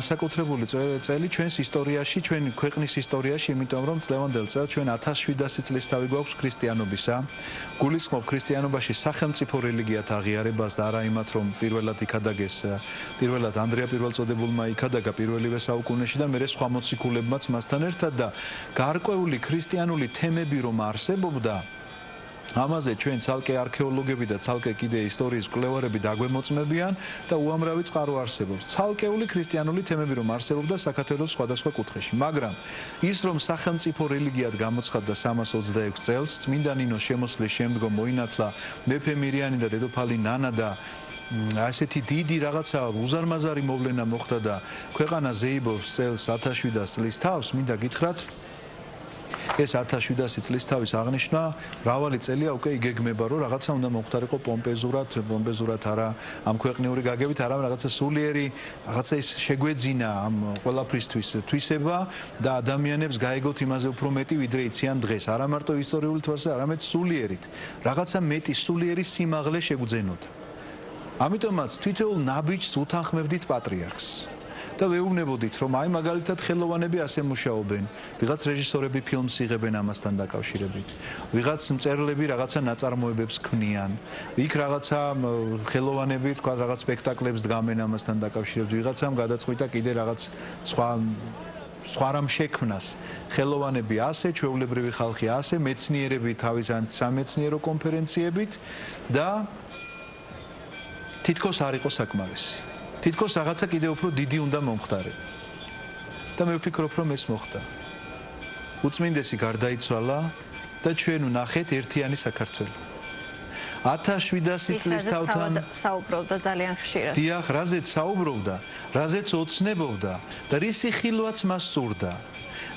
განსაკუთრებული წელი ჩვენს ისტორიაში, ჩვენი ქვეყნის ისტორიაში, იმიტომ რომ წლევანდელ წელს ჩვენ 1700 წლის თავი გვაქვს ქრისტიანობისა. გულისხმობ ქრისტიანობაში სახელმწიფო რელიგიათ აღიარებას და არა იმათ, რომ პირველად იქადაგეს, პირველად ანდრია პირველწოდებულმა იქადაგა პირველივე საუკუნეში და მერე სხვა მოციქულებმაც მასთან ერთად და გარკვეული ქრისტიანული თემები რომ არსებობდა ამაზე ჩვენ ცალკე არქეოლოგები და ცალკე კიდე ისტორიის მკვლევარები დაგვემოწმებიან და უამრავი წყარო არსებობს. ცალკეული ქრისტიანული თემები რომ არსებობდა საქართველოს სხვადასხვა კუთხეში, მაგრამ ის რომ სახელმწიფო რელიგიად გამოცხადდა 326 წელს, წმინდა ნინოს შემოსვლის შემდგომ მოინათლა მეფე მირიანი და დედოფალი ნანა და ასეთი დიდი რაღაცა უზარმაზარი მოვლენა მოხდა და ქვეყანა ზეიბობს წელს 1700 წლის თავს, მინდა გითხრათ ეს 1700 წლის თავის აღნიშვნა მრავალი წელია უკვე იგეგმება რომ რაღაცა უნდა მოხდარიყო პომპეზურად არა ამ ქვეყნიური გაგებით არა რაღაცა სულიერი რაღაცა ის შეგვეძინა ამ ყველაფრისთვის თვისება და ადამიანებს გაეგოთ იმაზე უფრო მეტი ვიდრე იციან დღეს არა მარტო ისტორიული თვალსაზრისით არამედ სულიერით რაღაცა მეტი სულიერი სიმაღლე შეგვძენოდა ამიტომაც თითოეულ ნაბიჯს უთანხმებდით პატრიარქს და ვეუბნებოდით რომ აი მაგალითად ხელოვანები ასე მუშაობენ ვიღაც რეჟისორები ფილმს იღებენ ამასთან დაკავშირებით ვიღაც მწერლები რაღაცა ნაწარმოებებს ქმნიან იქ რაღაცა ხელოვანები თქვა რაღაც სპექტაკლებს დგამენ ამასთან დაკავშირებით ვიღაცამ გადაწყვიტა კიდე რაღაც სხვა რამ შექმნას ხელოვანები ასე ჩვეულებრივი ხალხი ასე მეცნიერები თავის ან სამეცნიერო კონფერენციებით და თითქოს არ იყო საკმარისი თითქოს რაღაცა კიდე უფრო დიდი უნდა მომხდარიყო. და მე ვფიქრობ, რომ ეს მოხდა. უწმინდესი გარდაიცვალა და ჩვენ ვნახეთ ერთიანი საქართველო. 1700 წლის თავთან საუბრობდა ძალიან ხშირად. დიახ, რაზეც საუბრობდა, რაზეც ოცნებობდა და რისი ხილვაც მას სურდა.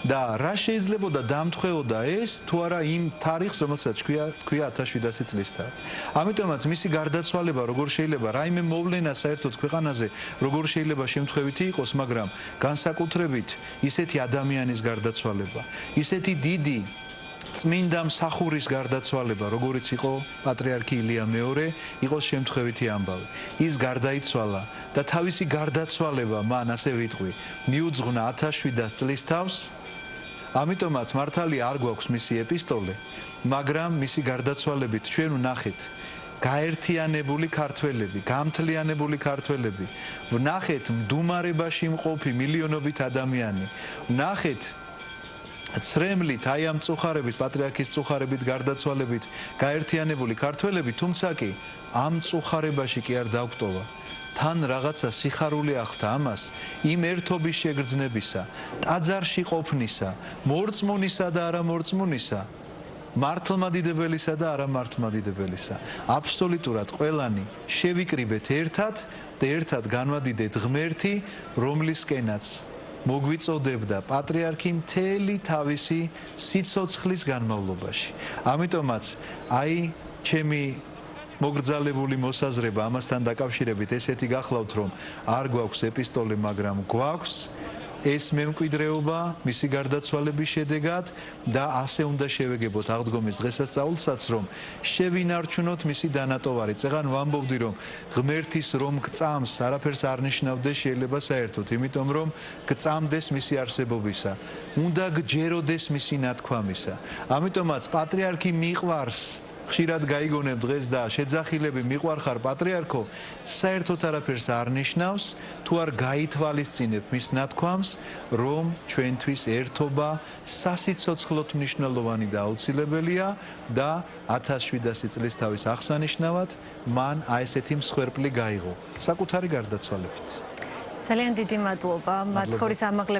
და რა შეიძლებოდა დამთხეოდა ეს თუ არა იმ თარიღს რომელსაც თქვია 1700 წლის თავი. ამიტომაც მისი გარდაცვალება როგორ შეიძლება რაიმე მოვლენა საერთოდ ქვეყანაზე როგორ შეიძლება შემთხვევითი იყოს, მაგრამ განსაკუთრებით ისეთი ადამიანის გარდაცვალება, ისეთი დიდი წმინდა მსახურის გარდაცვალება, როგორიც იყო პატრიარქი ილია მეორე, იყოს შემთხვევითი ამბავი. ის გარდაიცვალა და თავისი გარდაცვალება მან ასე ვიტყვი, მიუძღვნა 1700 წლის თავს. ამიტომაც მართალი არ გვაქვს მისი ეპისტოლე, მაგრამ მისი გარდაცვალებით ჩვენ ვნახეთ გაერთიანებული ქართველები, გამთლიანებული ქართველები, ვნახეთ მდუმარებაში მყოფი მილიონობით ადამიანი, ვნახეთ ცრემლით, აი ამ წუხარებით, პატრიარქის წუხარებით გარდაცვალებით გაერთიანებული ქართველები, თუმცა კი ამ წუხარებაში კი არ დაგვტოვა. თან რაღაცა სიხარული ახდა ამას იმ ერთობის შეგრძნებისა, ტაძარში ყოფნისა, მორწმუნისა და არა მორწმუნისა, მართლმადიდებელისა და არა მართლმადიდებელისა. აბსოლუტურად ყველანი შევიკრიბეთ ერთად და ერთად განვადიდეთ ღმერთი, რომლისკენაც მოგვიწოდებდა პატრიარქი მთელი თავისი სიცოცხლის განმავლობაში. ამიტომაც აი ჩემი მოგრძალებული მოსაზრება ამასთან დაკავშირებით ესეთი გახლავთ რომ არ გვაქვს ეპისტოლე, მაგრამ გვაქვს ეს მემკვიდრეობა მისი გარდაცვალების შედეგად და ასე უნდა შევეგებოთ აღდგომის დღესასწაულსაც რომ შევინარჩუნოთ მისი დანატოვარი. წეგან ვამბობდი რომ ღმერთის რომ გწამს არაფერს არ ნიშნავდეს შეიძლება საერთოდ, იმიტომ რომ გწამდეს მისი არსებობისა, უნდა გჯეროდეს მისი ნათქვამისა. ამიტომაც პატრიარქი მიყვარს ხშირად გაიგონებ დღეს და შეძახილები მიყვარხარ პატრიარქო, საერთოდ არაფერს არ ნიშნავს, თუ არ გაითვალისწინებ მის ნათქვამს, რომ ჩვენთვის ერთობა სასიცოცხლოდ მნიშვნელოვანი და აუცილებელია და 1700 წლის თავის აღსანიშნავად მან აი ესეთი მსხვერპლი გაიღო საკუთარი გარდაცვალებით. ძალიან დიდი მადლობა. მაცხოვრის ამაღლება